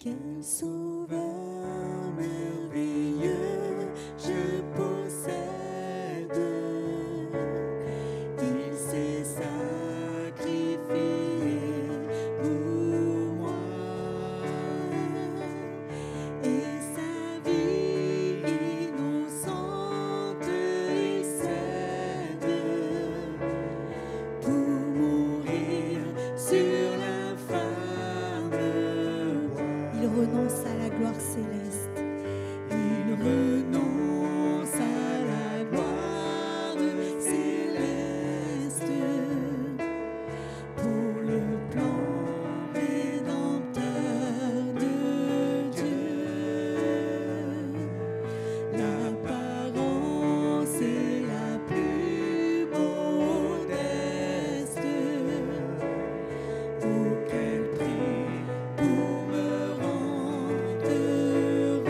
Quel sauveur merveilleux je possède. Il s'est sacrifié pour moi. Et sa vie innocente il cède pour mourir sur l'infâme. Il renonce à la gloire céleste. Il renonce à la gloire céleste pour le plan rédempteur de Dieu. L'apparence est la plus modeste. Oh, quel prix pour me rendre heureux.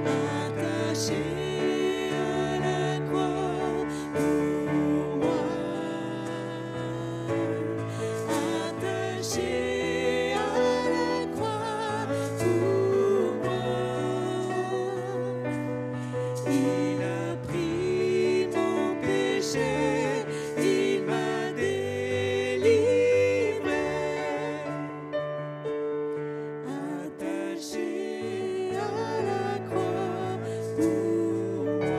Attaché à la croix pour moi. Attaché à la croix pour moi. Il a pris mon péché, il m'a délivré. Attaché à la croix pour moi.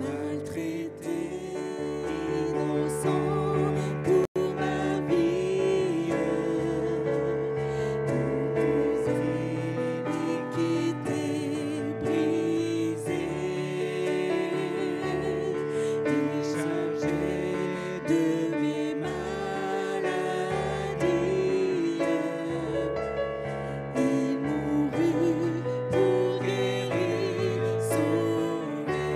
Maltraité, innocent pour ma vie, toute iniquité brisée, il chargé de mes maladies, il mourut pour guérir, sauver.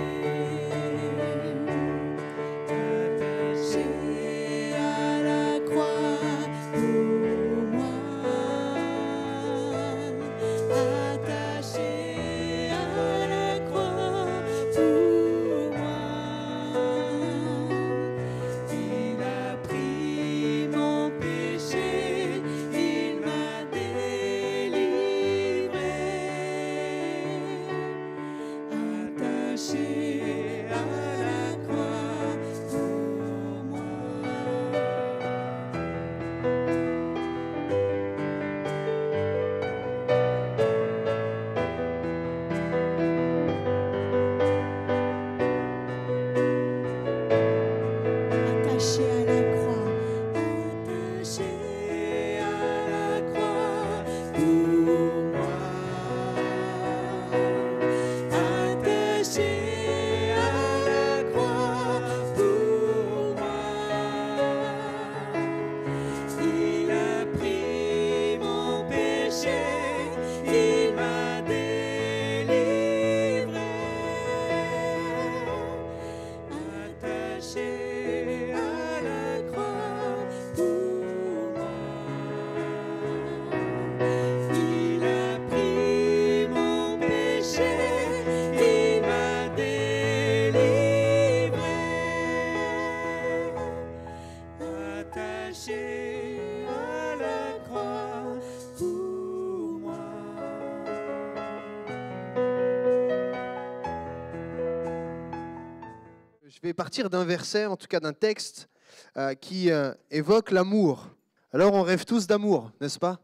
Attaché à la croix pour moi. Attaché à la croix pour moi. Il a pris mon péché, il m'a délivré. Attaché à la croix pour moi. Attaché à la croix. Attaché à la croix pour moi. Attaché à la croix pour moi. Il a pris mon péché, il m'a délivré. Attaché à la croix pour moi. Il a pris mon péché, il m'a délivré. Attaché à la croix pour moi. Je vais partir d'un verset, en tout cas d'un texte, qui évoque l'amour. Alors on rêve tous d'amour, n'est-ce pas?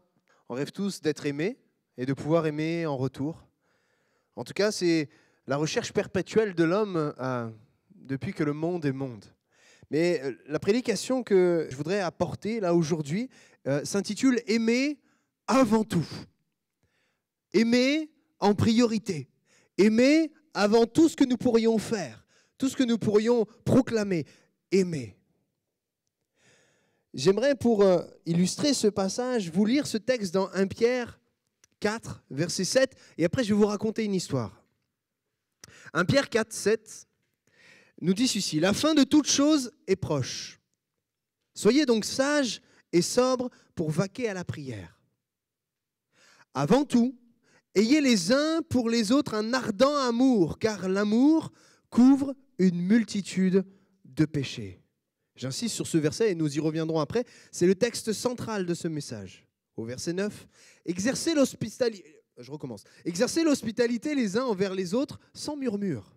On rêve tous d'être aimés et de pouvoir aimer en retour. En tout cas, c'est la recherche perpétuelle de l'homme depuis que le monde est monde. Mais la prédication que je voudrais apporter là aujourd'hui s'intitule « Aimer avant tout ». Aimer en priorité. Aimer avant tout ce que nous pourrions faire. Tout ce que nous pourrions proclamer, aimer. J'aimerais, pour illustrer ce passage, vous lire ce texte dans 1 Pierre 4, verset 7, et après je vais vous raconter une histoire. 1 Pierre 4, 7 nous dit ceci: « La fin de toute chose est proche. Soyez donc sages et sobre pour vaquer à la prière. Avant tout, ayez les uns pour les autres un ardent amour, car l'amour couvre une multitude de péchés. J'insiste sur ce verset et nous y reviendrons après. C'est le texte central de ce message. Au verset 9, exercez l'hospitalité les uns envers les autres sans murmure,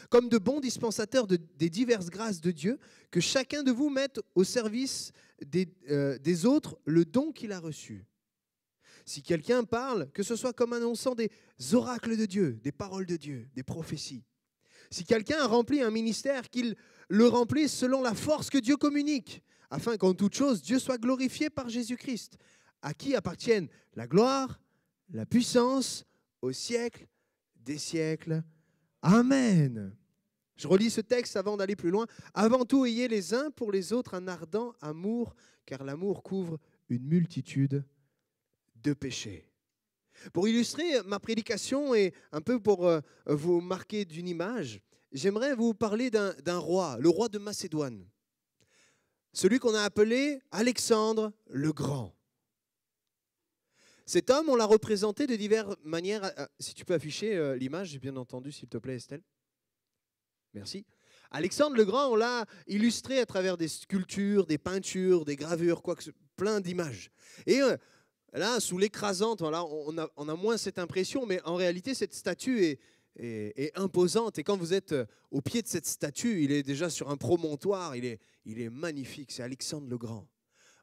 comme de bons dispensateurs des diverses grâces de Dieu, que chacun de vous mette au service des autres le don qu'il a reçu. Si quelqu'un parle, que ce soit comme annonçant des oracles de Dieu, des paroles de Dieu, des prophéties. Si quelqu'un a rempli un ministère, qu'il le remplisse selon la force que Dieu communique, afin qu'en toute chose, Dieu soit glorifié par Jésus-Christ, à qui appartiennent la gloire, la puissance, au siècle des siècles. Amen. Je relis ce texte avant d'aller plus loin. Avant tout, ayez les uns pour les autres un ardent amour, car l'amour couvre une multitude de péchés. Pour illustrer ma prédication et un peu pour vous marquer d'une image, j'aimerais vous parler d'un roi, le roi de Macédoine, celui qu'on a appelé Alexandre le Grand. Cet homme, on l'a représenté de diverses manières. Si tu peux afficher l'image, bien entendu, s'il te plaît, Estelle. Merci. Alexandre le Grand, on l'a illustré à travers des sculptures, des peintures, des gravures, plein d'images. Et là, sous l'écrasante, voilà, on a moins cette impression, mais en réalité, cette statue est imposante. Et quand vous êtes au pied de cette statue, il est déjà sur un promontoire, il est magnifique, c'est Alexandre le Grand.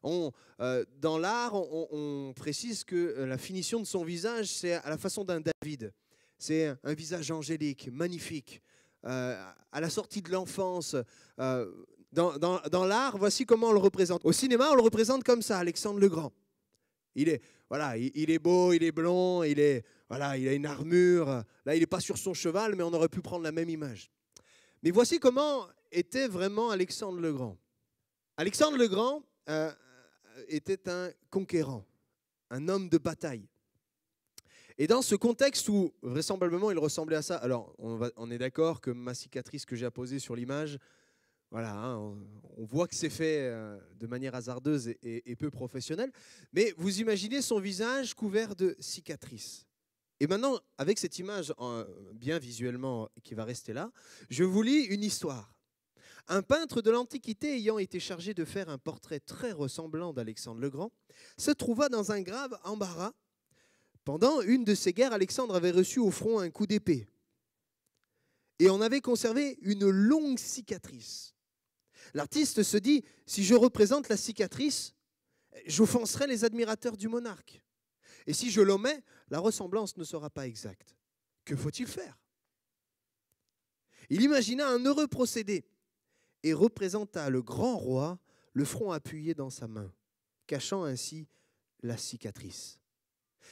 Dans l'art, on précise que la finition de son visage, c'est à la façon d'un David. C'est un visage angélique, magnifique. À la sortie de l'enfance, dans l'art, voici comment on le représente. Au cinéma, on le représente comme ça, Alexandre le Grand. Il est beau, il est blond, il a une armure. Là, il n'est pas sur son cheval, mais on aurait pu prendre la même image. Mais voici comment était vraiment Alexandre le Grand. Alexandre le Grand était un conquérant, un homme de bataille. Et dans ce contexte où, vraisemblablement, il ressemblait à ça, alors on est d'accord que ma cicatrice que j'ai apposée sur l'image, voilà, hein, on voit que c'est fait de manière hasardeuse et peu professionnelle, mais vous imaginez son visage couvert de cicatrices. Et maintenant, avec cette image bien visuellement qui va rester là, je vous lis une histoire. Un peintre de l'Antiquité ayant été chargé de faire un portrait très ressemblant d'Alexandre le Grand se trouva dans un grave embarras. Pendant une de ces guerres, Alexandre avait reçu au front un coup d'épée et en avait conservé une longue cicatrice. L'artiste se dit, si je représente la cicatrice, j'offenserai les admirateurs du monarque. Et si je l'omets, la ressemblance ne sera pas exacte. Que faut-il faire? Il imagina un heureux procédé et représenta le grand roi, le front appuyé dans sa main, cachant ainsi la cicatrice.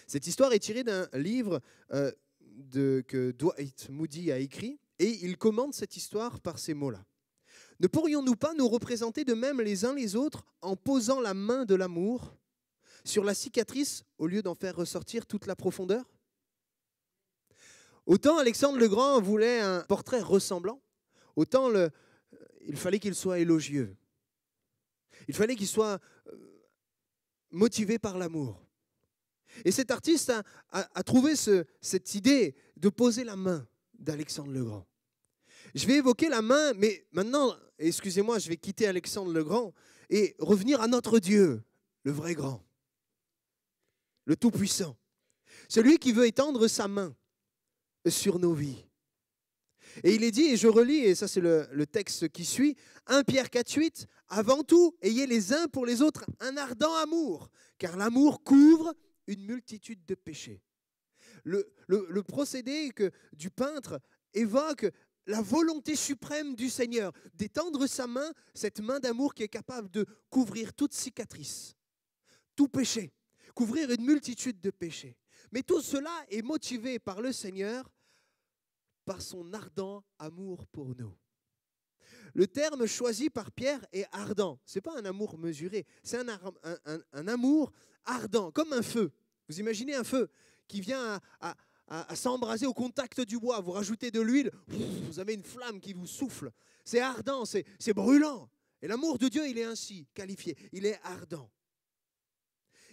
Cette histoire est tirée d'un livre que Dwight Moody a écrit, et il commente cette histoire par ces mots-là. Ne pourrions-nous pas nous représenter de même les uns les autres en posant la main de l'amour sur la cicatrice au lieu d'en faire ressortir toute la profondeur? Autant Alexandre le Grand voulait un portrait ressemblant, autant il fallait qu'il soit élogieux. Il fallait qu'il soit motivé par l'amour. Et cet artiste a trouvé cette idée de poser la main d'Alexandre le Grand. Je vais évoquer la main, mais maintenant, excusez-moi, je vais quitter Alexandre le Grand et revenir à notre Dieu, le vrai grand, le Tout-Puissant, celui qui veut étendre sa main sur nos vies. Et il est dit, et je relis, et ça c'est le texte qui suit, 1 Pierre 4,8, avant tout, ayez les uns pour les autres un ardent amour, car l'amour couvre une multitude de péchés. Le procédé du peintre évoque la volonté suprême du Seigneur d'étendre sa main, cette main d'amour qui est capable de couvrir toute cicatrice, tout péché, couvrir une multitude de péchés. Mais tout cela est motivé par le Seigneur, par son ardent amour pour nous. Le terme choisi par Pierre est ardent. Ce n'est pas un amour mesuré, c'est un amour ardent, comme un feu. Vous imaginez un feu qui vient à s'embraser au contact du bois. Vous rajoutez de l'huile, vous avez une flamme qui vous souffle. C'est ardent, c'est brûlant. Et l'amour de Dieu, il est ainsi qualifié. Il est ardent.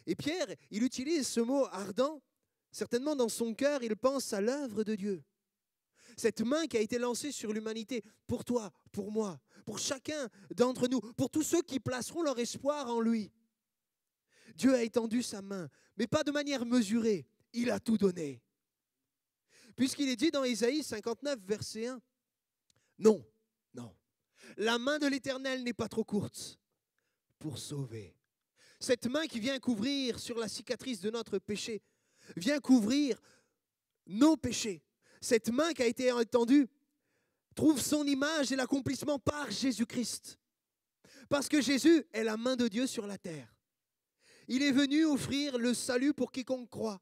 Et Pierre, il utilise ce mot ardent. Certainement dans son cœur, il pense à l'œuvre de Dieu. Cette main qui a été lancée sur l'humanité, pour toi, pour moi, pour chacun d'entre nous, pour tous ceux qui placeront leur espoir en lui. Dieu a étendu sa main, mais pas de manière mesurée. Il a tout donné. Puisqu'il est dit dans Ésaïe 59, verset 1, non, non, la main de l'Éternel n'est pas trop courte pour sauver. Cette main qui vient couvrir sur la cicatrice de notre péché, vient couvrir nos péchés. Cette main qui a été étendue trouve son image et l'accomplissement par Jésus-Christ. Parce que Jésus est la main de Dieu sur la terre. Il est venu offrir le salut pour quiconque croit.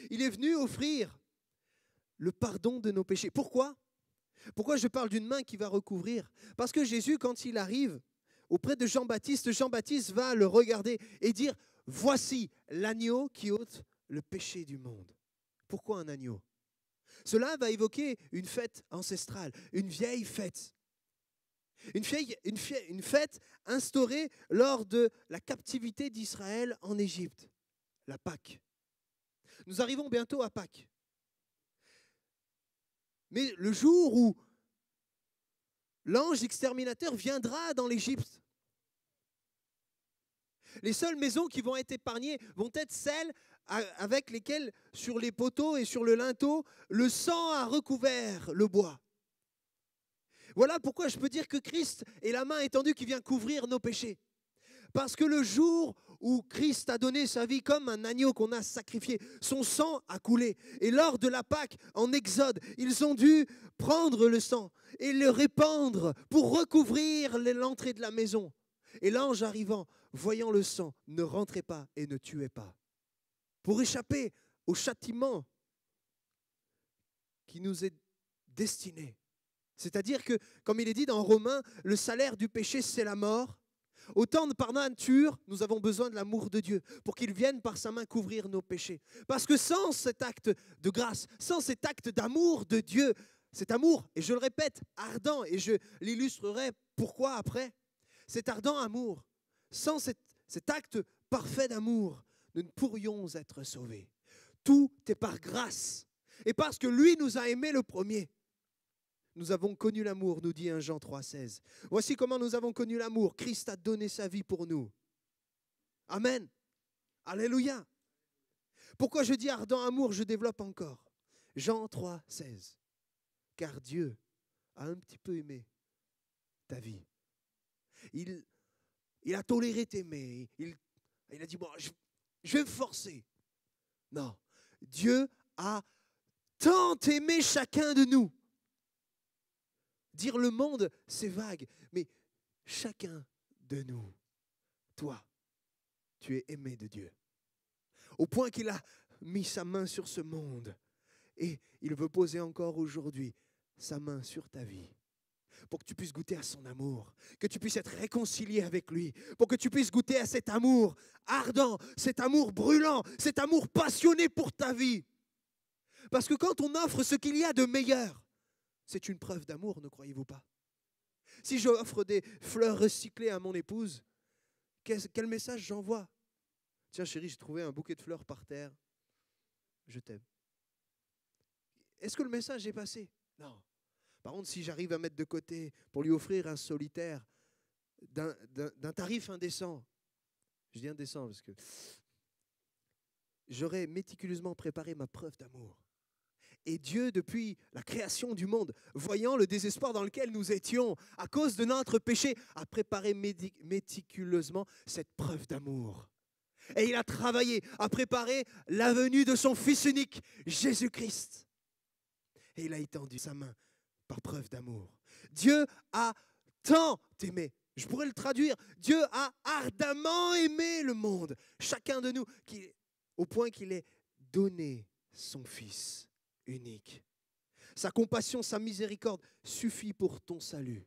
Il est venu offrir le pardon de nos péchés. Pourquoi ? Pourquoi je parle d'une main qui va recouvrir ? Parce que Jésus, quand il arrive auprès de Jean-Baptiste, Jean-Baptiste va le regarder et dire « Voici l'agneau qui ôte le péché du monde. » Pourquoi un agneau ? Cela va évoquer une fête ancestrale, une vieille fête. Une fête instaurée lors de la captivité d'Israël en Égypte, la Pâque. Nous arrivons bientôt à Pâques. Mais le jour où l'ange exterminateur viendra dans l'Égypte, les seules maisons qui vont être épargnées vont être celles avec lesquelles, sur les poteaux et sur le linteau, le sang a recouvert le bois. Voilà pourquoi je peux dire que Christ est la main étendue qui vient couvrir nos péchés. Parce que le jour où Christ a donné sa vie comme un agneau qu'on a sacrifié, son sang a coulé. Et lors de la Pâque, en Exode, ils ont dû prendre le sang et le répandre pour recouvrir l'entrée de la maison. Et l'ange arrivant, voyant le sang, ne rentrait pas et ne tuait pas. Pour échapper au châtiment qui nous est destiné. C'est-à-dire que, comme il est dit dans Romains, le salaire du péché, c'est la mort. Autant par nature, nous avons besoin de l'amour de Dieu pour qu'il vienne par sa main couvrir nos péchés. Parce que sans cet acte de grâce, sans cet acte d'amour de Dieu, cet amour, et je le répète, ardent, et je l'illustrerai pourquoi après, cet ardent amour, sans cet acte parfait d'amour, nous ne pourrions être sauvés. Tout est par grâce. Et parce que lui nous a aimés le premier, nous avons connu l'amour, nous dit 1 Jean 3,16. Voici comment nous avons connu l'amour. Christ a donné sa vie pour nous. Amen. Alléluia. Pourquoi je dis ardent amour, je développe encore. Jean 3,16. Car Dieu a un petit peu aimé ta vie. Il a toléré t'aimer. Il a dit, bon, je vais me forcer. Non. Dieu a tant aimé chacun de nous. Dire le monde, c'est vague, mais chacun de nous, toi, tu es aimé de Dieu. Au point qu'il a mis sa main sur ce monde et il veut poser encore aujourd'hui sa main sur ta vie pour que tu puisses goûter à son amour, que tu puisses être réconcilié avec lui, pour que tu puisses goûter à cet amour ardent, cet amour brûlant, cet amour passionné pour ta vie. Parce que quand on offre ce qu'il y a de meilleur, c'est une preuve d'amour, ne croyez-vous pas? Si j'offre des fleurs recyclées à mon épouse, quel message j'envoie? Tiens chérie, j'ai trouvé un bouquet de fleurs par terre. Je t'aime. Est-ce que le message est passé? Non. Par contre, si j'arrive à mettre de côté pour lui offrir un solitaire d'un tarif indécent, je dis indécent parce que j'aurais méticuleusement préparé ma preuve d'amour. Et Dieu, depuis la création du monde, voyant le désespoir dans lequel nous étions à cause de notre péché, a préparé méticuleusement cette preuve d'amour. Et il a travaillé à préparer la venue de son Fils unique, Jésus-Christ. Et il a étendu sa main par preuve d'amour. Dieu a tant aimé. Je pourrais le traduire. Dieu a ardemment aimé le monde, chacun de nous, au point qu'il ait donné son Fils unique. Sa compassion, sa miséricorde suffit pour ton salut.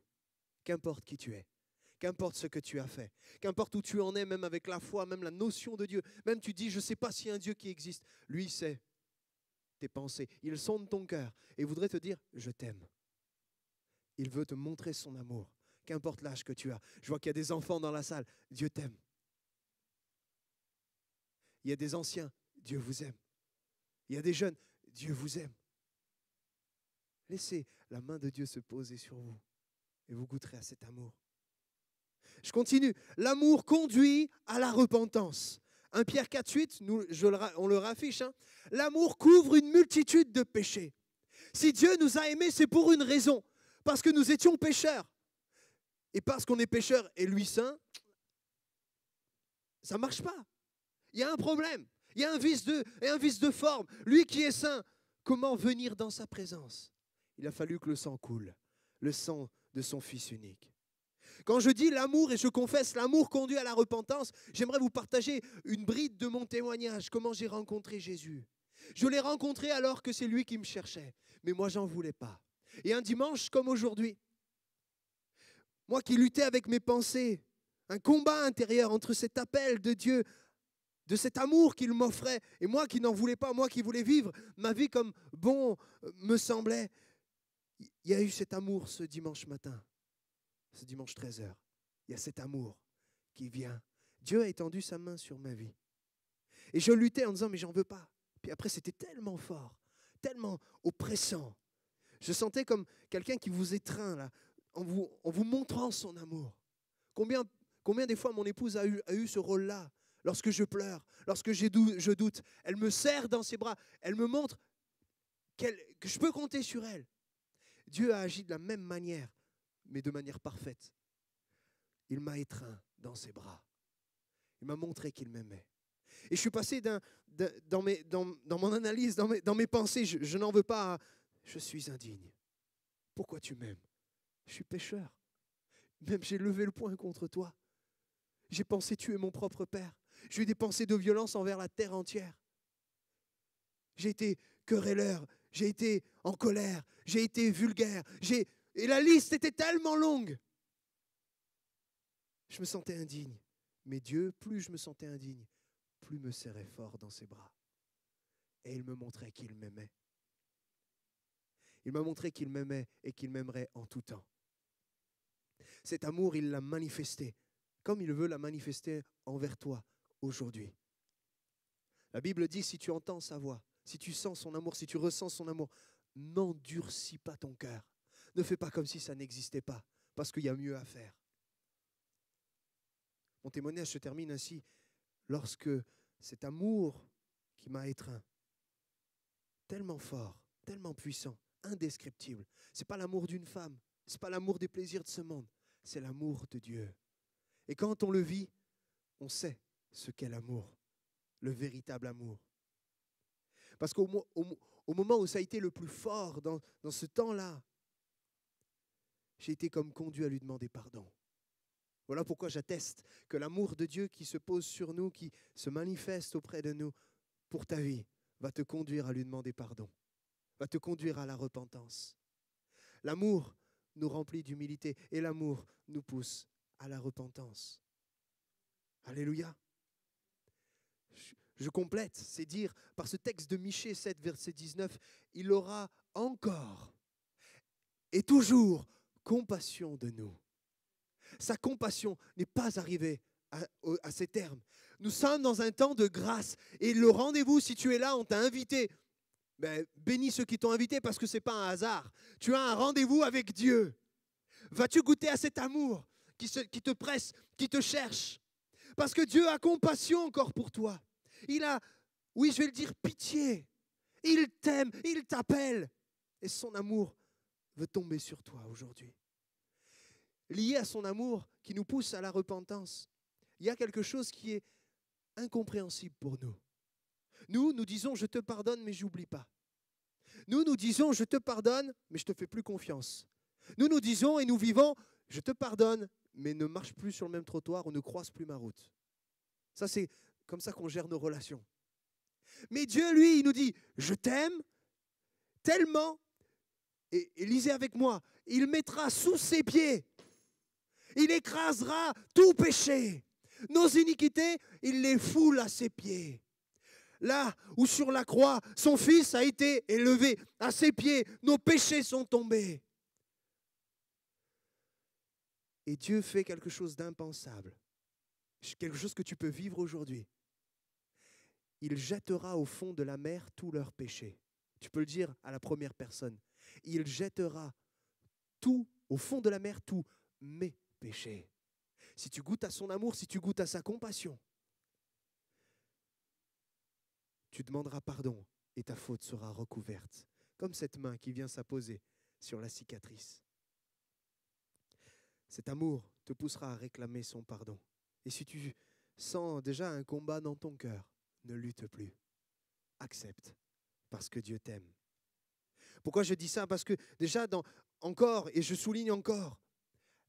Qu'importe qui tu es, qu'importe ce que tu as fait, qu'importe où tu en es, même avec la foi, même la notion de Dieu, même tu dis, je ne sais pas s'il y a un Dieu qui existe. Lui sait tes pensées. Il sonde ton cœur et voudrait te dire, je t'aime. Il veut te montrer son amour, qu'importe l'âge que tu as. Je vois qu'il y a des enfants dans la salle. Dieu t'aime. Il y a des anciens, Dieu vous aime. Il y a des jeunes, Dieu vous aime. Laissez la main de Dieu se poser sur vous et vous goûterez à cet amour. Je continue. L'amour conduit à la repentance. 1 Pierre 4,8, on le raffiche. L'amour couvre une multitude de péchés. Si Dieu nous a aimés, c'est pour une raison. Parce que nous étions pécheurs. Et parce qu'on est pécheurs et lui saint, ça ne marche pas. Il y a un problème. Il y a un vice de forme. Lui qui est saint, comment venir dans sa présence? Il a fallu que le sang coule. Le sang de son Fils unique. Quand je dis l'amour et je confesse l'amour conduit à la repentance, j'aimerais vous partager une bride de mon témoignage, comment j'ai rencontré Jésus. Je l'ai rencontré alors que c'est lui qui me cherchait, mais moi j'en voulais pas. Et un dimanche comme aujourd'hui, moi qui luttais avec mes pensées, un combat intérieur entre cet appel de Dieu, de cet amour qu'il m'offrait, et moi qui n'en voulais pas, moi qui voulais vivre ma vie comme bon me semblait, il y a eu cet amour ce dimanche matin. Ce dimanche 13h, il y a cet amour qui vient. Dieu a étendu sa main sur ma vie. Et je luttais en disant, mais j'en veux pas. Puis après, c'était tellement fort, tellement oppressant. Je sentais comme quelqu'un qui vous étreint, là, en vous montrant son amour. Combien des fois mon épouse a eu ce rôle-là, lorsque je pleure, lorsque je doute. Elle me serre dans ses bras, elle me montre que je peux compter sur elle. Dieu a agi de la même manière, mais de manière parfaite. Il m'a étreint dans ses bras. Il m'a montré qu'il m'aimait. Et je suis passé dans mon analyse, dans mes pensées, je n'en veux pas à « je suis indigne ». Pourquoi tu m'aimes? Je suis pécheur. Même j'ai levé le poing contre toi. J'ai pensé tuer mon propre père. J'ai eu des pensées de violence envers la terre entière. J'ai été querelleur, j'ai été en colère, j'ai été vulgaire, et la liste était tellement longue. Je me sentais indigne. Mais Dieu, plus je me sentais indigne, plus me serrait fort dans ses bras. Et il me montrait qu'il m'aimait. Il m'a montré qu'il m'aimait et qu'il m'aimerait en tout temps. Cet amour, il l'a manifesté, comme il veut la manifester envers toi aujourd'hui. La Bible dit, si tu entends sa voix, si tu sens son amour, si tu ressens son amour, n'endurcis pas ton cœur. Ne fais pas comme si ça n'existait pas, parce qu'il y a mieux à faire. Mon témoignage se termine ainsi. Lorsque cet amour qui m'a étreint, tellement fort, tellement puissant, indescriptible, ce n'est pas l'amour d'une femme, ce n'est pas l'amour des plaisirs de ce monde, c'est l'amour de Dieu. Et quand on le vit, on sait ce qu'est l'amour, le véritable amour. Parce qu'au moment où ça a été le plus fort, dans ce temps-là, j'ai été comme conduit à lui demander pardon. Voilà pourquoi j'atteste que l'amour de Dieu qui se pose sur nous, qui se manifeste auprès de nous pour ta vie, va te conduire à lui demander pardon, va te conduire à la repentance. L'amour nous remplit d'humilité et l'amour nous pousse à la repentance. Alléluia. Je complète, c'est dire, par ce texte de Michée 7, verset 19, il aura encore et toujours compassion de nous. Sa compassion n'est pas arrivée à ses termes. Nous sommes dans un temps de grâce. Et le rendez-vous, si tu es là, on t'a invité. Bénis ceux qui t'ont invité parce que ce n'est pas un hasard. Tu as un rendez-vous avec Dieu. Vas-tu goûter à cet amour qui te presse, qui te cherche? Parce que Dieu a compassion encore pour toi. Il a, oui, je vais le dire, pitié. Il t'aime, il t'appelle. Et son amour veut tomber sur toi aujourd'hui. Lié à son amour qui nous pousse à la repentance, il y a quelque chose qui est incompréhensible pour nous. Nous disons, je te pardonne, mais j'oublie pas. Nous disons, je te pardonne, mais je te fais plus confiance. Nous disons et nous vivons, je te pardonne, mais ne marche plus sur le même trottoir ou ne croise plus ma route. Ça, c'est comme ça qu'on gère nos relations. Mais Dieu, lui, il nous dit, je t'aime tellement, et lisez avec moi, il mettra sous ses pieds. Il écrasera tout péché. Nos iniquités, il les foule à ses pieds. Là où sur la croix, son Fils a été élevé à ses pieds, nos péchés sont tombés. Et Dieu fait quelque chose d'impensable. Quelque chose que tu peux vivre aujourd'hui. il jettera au fond de la mer tous leurs péchés. Tu peux le dire à la première personne. Il jettera tout au fond de la mer, tous mes péchés. Si tu goûtes à son amour, si tu goûtes à sa compassion, tu demanderas pardon et ta faute sera recouverte, comme cette main qui vient s'apposer sur la cicatrice. Cet amour te poussera à réclamer son pardon. Et si tu sens déjà un combat dans ton cœur, ne lutte plus. Accepte, parce que Dieu t'aime. Pourquoi je dis ça? Parce que déjà, encore, et je souligne encore,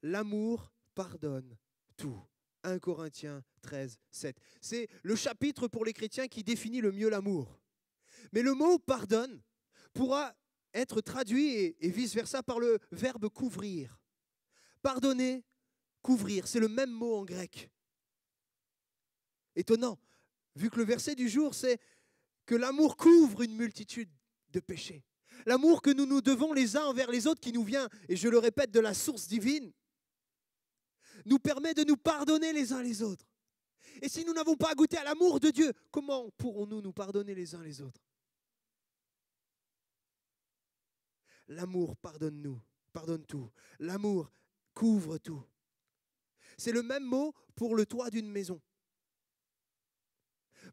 l'amour pardonne tout. 1 Corinthiens 13, 7. C'est le chapitre pour les chrétiens qui définit le mieux l'amour. Mais le mot pardonne pourra être traduit et vice-versa par le verbe couvrir. Pardonner, couvrir, c'est le même mot en grec. Étonnant, vu que le verset du jour, c'est que l'amour couvre une multitude de péchés. L'amour que nous nous devons les uns envers les autres, qui nous vient, et je le répète, de la source divine, nous permet de nous pardonner les uns les autres. Et si nous n'avons pas goûté à l'amour de Dieu, comment pourrons-nous nous pardonner les uns les autres? L'amour pardonne tout. L'amour couvre tout. C'est le même mot pour le toit d'une maison.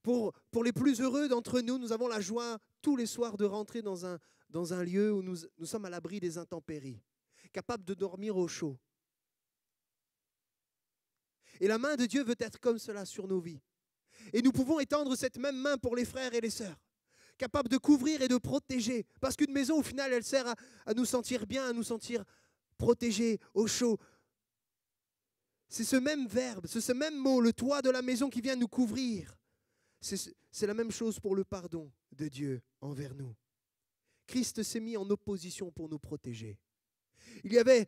Pour les plus heureux d'entre nous, nous avons la joie tous les soirs de rentrer dans un lieu où nous sommes à l'abri des intempéries, capables de dormir au chaud. Et la main de Dieu veut être comme cela sur nos vies. Et nous pouvons étendre cette même main pour les frères et les sœurs, capables de couvrir et de protéger. Parce qu'une maison, au final, elle sert à nous sentir bien, à nous sentir protégés, au chaud. C'est ce même verbe, c'est ce même mot, le toit de la maison qui vient nous couvrir. C'est la même chose pour le pardon de Dieu envers nous. Christ s'est mis en opposition pour nous protéger. Il y avait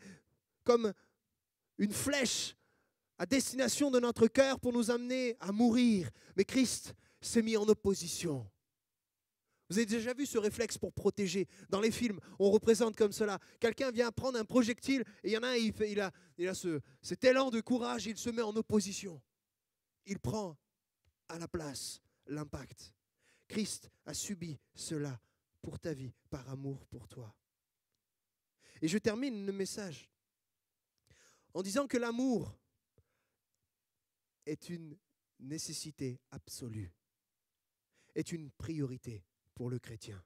comme une flèche à destination de notre cœur pour nous amener à mourir. Mais Christ s'est mis en opposition. Vous avez déjà vu ce réflexe pour protéger? Dans les films, on représente comme cela. Quelqu'un vient prendre un projectile et il y en a un, il a cet élan de courage, il se met en opposition. Il prend à la place l'impact. Christ a subi cela pour ta vie, par amour pour toi. Et je termine le message en disant que l'amour est une nécessité absolue, est une priorité pour le chrétien.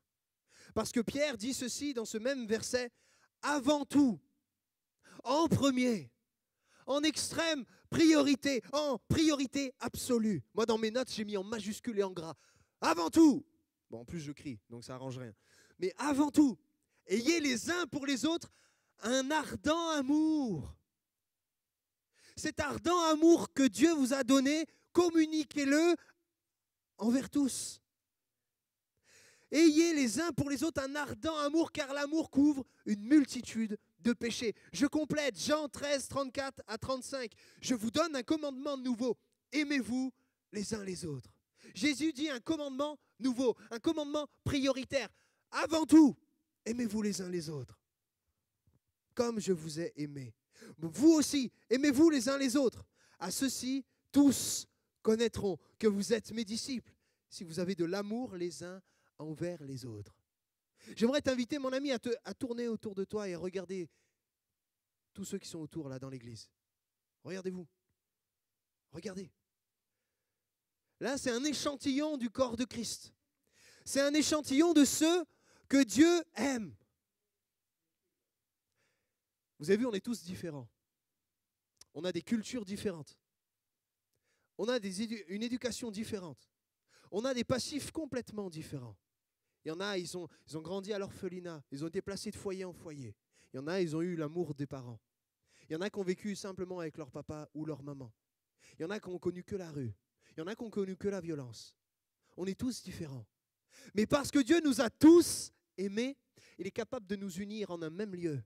Parce que Pierre dit ceci dans ce même verset, avant tout, en premier, en extrême priorité, en priorité absolue. Moi, dans mes notes, j'ai mis en majuscule et en gras. Avant tout, bon, en plus je crie, donc ça arrange rien. Mais avant tout, ayez les uns pour les autres un ardent amour. Cet ardent amour que Dieu vous a donné, communiquez-le envers tous. Ayez les uns pour les autres un ardent amour, car l'amour couvre une multitude de péchés. Je complète, Jean 13, 34 à 35. Je vous donne un commandement nouveau. Aimez-vous les uns les autres. Jésus dit un commandement nouveau, un commandement prioritaire. Avant tout, aimez-vous les uns les autres, comme je vous ai aimé. Vous aussi, aimez-vous les uns les autres. À ceux-ci, tous connaîtront que vous êtes mes disciples, si vous avez de l'amour les uns envers les autres. J'aimerais t'inviter, mon ami, à tourner autour de toi et à regarder tous ceux qui sont autour là dans l'église. Regardez-vous. Regardez. Là, c'est un échantillon du corps de Christ. C'est un échantillon de ceux que Dieu aime. Vous avez vu, on est tous différents. On a des cultures différentes. On a une éducation différente. On a des passifs complètement différents. Il y en a, ils ont grandi à l'orphelinat. Ils ont été placés de foyer en foyer. Il y en a, ils ont eu l'amour des parents. Il y en a qui ont vécu simplement avec leur papa ou leur maman. Il y en a qui n'ont connu que la rue. Il y en a qui n'ont connu que la violence. On est tous différents. Mais parce que Dieu nous a tous aimés, il est capable de nous unir en un même lieu.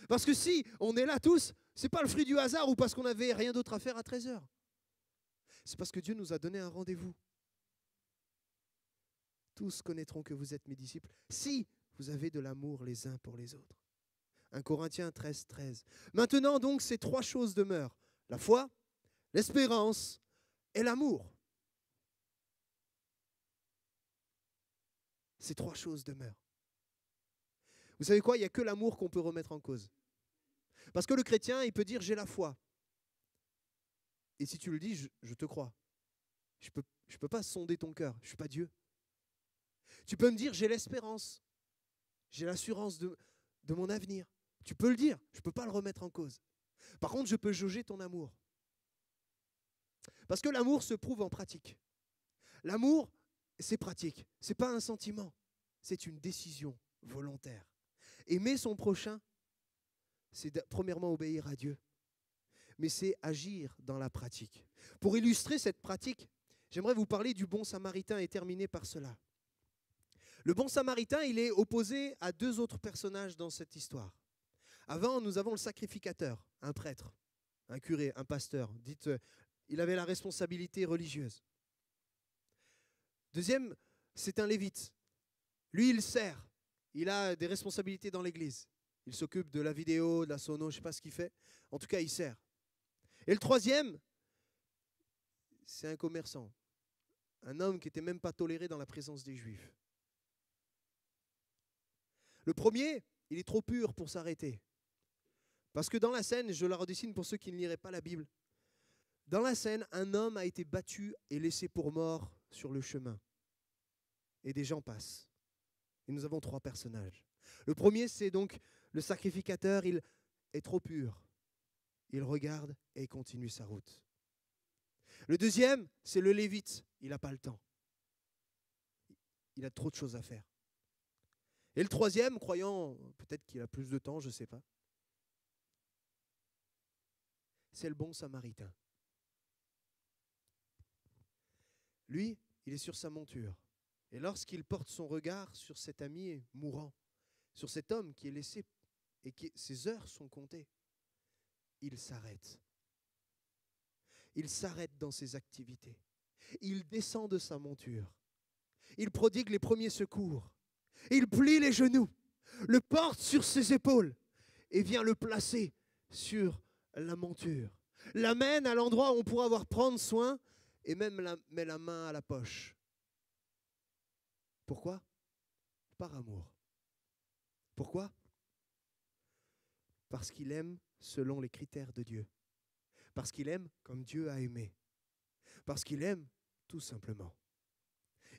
Parce que si on est là tous, ce n'est pas le fruit du hasard ou parce qu'on n'avait rien d'autre à faire à 13h. C'est parce que Dieu nous a donné un rendez-vous. Tous connaîtront que vous êtes mes disciples si vous avez de l'amour les uns pour les autres. 1 Corinthiens 13, 13. Maintenant donc, ces trois choses demeurent. La foi, l'espérance et l'amour. ces 3 choses demeurent. Vous savez quoi? Il n'y a que l'amour qu'on peut remettre en cause. Parce que le chrétien, il peut dire « j'ai la foi ». Et si tu le dis, je te crois. Je peux pas sonder ton cœur, je ne suis pas Dieu. Tu peux me dire « j'ai l'espérance ». J'ai l'assurance de mon avenir. Tu peux le dire, je ne peux pas le remettre en cause. Par contre, je peux jauger ton amour. Parce que l'amour se prouve en pratique. L'amour, c'est pratique. Ce n'est pas un sentiment, c'est une décision volontaire. Aimer son prochain, c'est premièrement obéir à Dieu. Mais c'est agir dans la pratique. Pour illustrer cette pratique, j'aimerais vous parler du bon samaritain et terminer par cela. Le bon samaritain, il est opposé à 2 autres personnages dans cette histoire. Avant, nous avons le sacrificateur, un prêtre, un curé, un pasteur. Dites, il avait la responsabilité religieuse. Deuxième, c'est un lévite. Lui, il sert. Il a des responsabilités dans l'église. Il s'occupe de la vidéo, de la sono, je ne sais pas ce qu'il fait. En tout cas, il sert. Et le troisième, c'est un commerçant. Un homme qui n'était même pas toléré dans la présence des Juifs. Le premier, il est trop pur pour s'arrêter. Parce que dans la scène, je la redessine pour ceux qui ne liraient pas la Bible, dans la scène, un homme a été battu et laissé pour mort sur le chemin. Et des gens passent. Et nous avons 3 personnages. Le premier, c'est donc le sacrificateur, il est trop pur. Il regarde et continue sa route. Le deuxième, c'est le lévite, il n'a pas le temps. Il a trop de choses à faire. Et le troisième, croyant peut-être qu'il a plus de temps, je ne sais pas, c'est le bon samaritain. Lui, il est sur sa monture. Et lorsqu'il porte son regard sur cet ami mourant, sur cet homme qui est laissé et que ses heures sont comptées, il s'arrête. Il s'arrête dans ses activités. Il descend de sa monture. Il prodigue les premiers secours. Il plie les genoux, le porte sur ses épaules et vient le placer sur la monture. L'amène à l'endroit où on pourra avoir prendre soin et même met la main à la poche. Pourquoi? Par amour. Pourquoi? Parce qu'il aime selon les critères de Dieu. Parce qu'il aime comme Dieu a aimé. Parce qu'il aime tout simplement.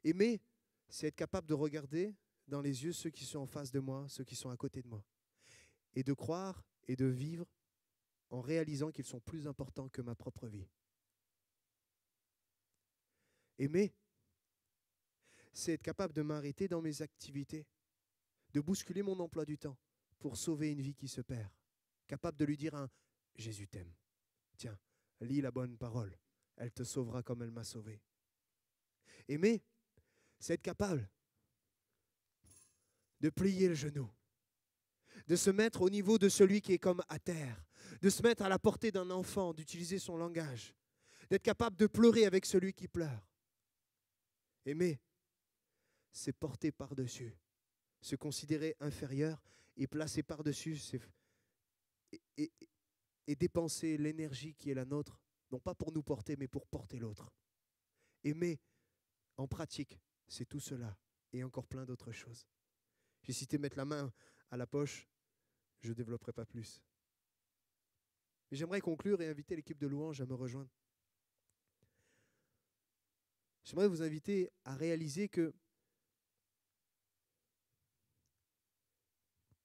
Aimer, c'est être capable de regarder dans les yeux ceux qui sont en face de moi, ceux qui sont à côté de moi. Et de croire et de vivre en réalisant qu'ils sont plus importants que ma propre vie. Aimer, c'est être capable de m'arrêter dans mes activités, de bousculer mon emploi du temps pour sauver une vie qui se perd. Capable de lui dire un « Jésus t'aime. Tiens, lis la bonne parole. Elle te sauvera comme elle m'a sauvé. » Aimer, c'est être capable de plier le genou, de se mettre au niveau de celui qui est comme à terre, de se mettre à la portée d'un enfant, d'utiliser son langage, d'être capable de pleurer avec celui qui pleure. Aimer, c'est porter par-dessus, se considérer inférieur et placer par-dessus et dépenser l'énergie qui est la nôtre, non pas pour nous porter, mais pour porter l'autre. Aimer, en pratique, c'est tout cela et encore plein d'autres choses. J'ai cité mettre la main à la poche, je ne développerai pas plus. Mais j'aimerais conclure et inviter l'équipe de louange à me rejoindre. J'aimerais vous inviter à réaliser que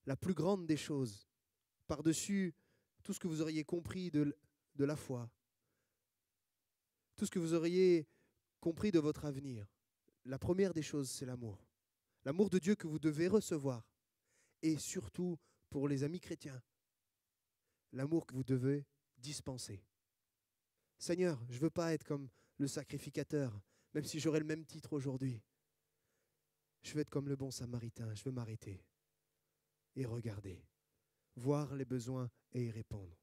la plus grande des choses, par-dessus tout ce que vous auriez compris de la foi, tout ce que vous auriez compris de votre avenir, la première des choses, c'est l'amour. L'amour de Dieu que vous devez recevoir. Et surtout, pour les amis chrétiens, l'amour que vous devez dispenser. Seigneur, je ne veux pas être comme le sacrificateur, même si j'aurais le même titre aujourd'hui. Je veux être comme le bon samaritain, je veux m'arrêter et regarder, voir les besoins et y répondre.